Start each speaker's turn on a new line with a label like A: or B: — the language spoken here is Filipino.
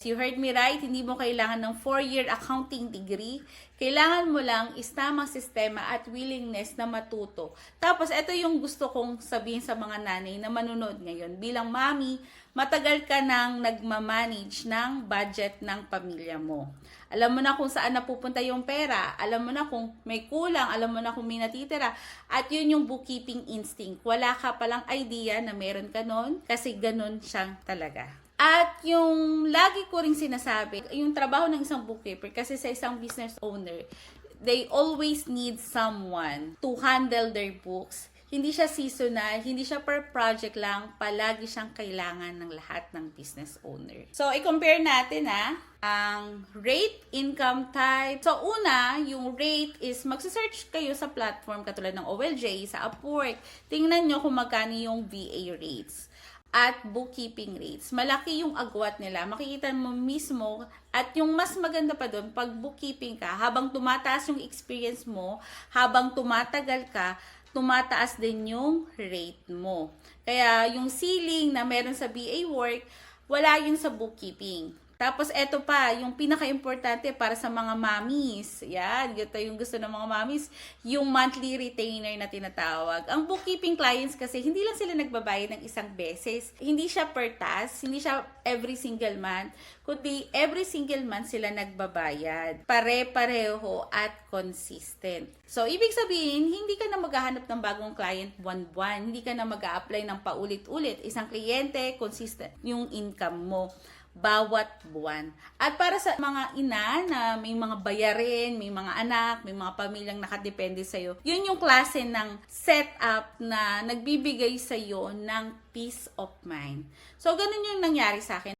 A: You heard me right, hindi mo kailangan ng 4-year accounting degree. Kailangan mo lang is tamang sistema at willingness na matuto. Tapos, ito yung gusto kong sabihin sa mga nanay na manunood ngayon. Bilang mami, matagal ka nang nagmamanage ng budget ng pamilya mo. Alam mo na kung saan napupunta yung pera. Alam mo na kung may kulang. Alam mo na kung may natitira. At yun yung bookkeeping instinct. Wala ka palang idea na meron ka nun kasi ganun siyang talaga. At yung lagi ko ring sinasabi, yung trabaho ng isang bookkeeper, kasi sa isang business owner, they always need someone to handle their books. Hindi siya seasonal, hindi siya per project lang, palagi siyang kailangan ng lahat ng business owner. So, i-compare natin ang rate, income type. So, una, yung rate is magsa-search kayo sa platform katulad ng OLJ, sa Upwork. Tingnan nyo kung magkano yung VA rates at bookkeeping rates. Malaki yung agwat nila. Makikita mo mismo at yung mas maganda pa doon, pag bookkeeping ka, habang tumataas yung experience mo, habang tumatagal ka, tumataas din yung rate mo. Kaya yung ceiling na meron sa BA work, wala yun sa bookkeeping. Tapos, eto pa, yung pinaka-importante para sa mga mommies. Yan, ito yung gusto ng mga mommies. Yung monthly retainer na tinatawag. Ang bookkeeping clients kasi, hindi lang sila nagbabayad ng isang beses. Hindi siya per task, hindi siya every single month. Kundi every single month sila nagbabayad. Pare-pareho at consistent. So, ibig sabihin, hindi ka na maghahanap ng bagong client buwan-buwan. Hindi ka na mag-a-apply ng paulit-ulit. Isang kliyente, consistent yung income mo bawat buwan. At para sa mga ina na may mga bayarin, may mga anak, may mga pamilyang nakadepende sa'yo, yun yung klase ng setup na nagbibigay sa'yo ng peace of mind. So, ganun yung nangyari sa akin.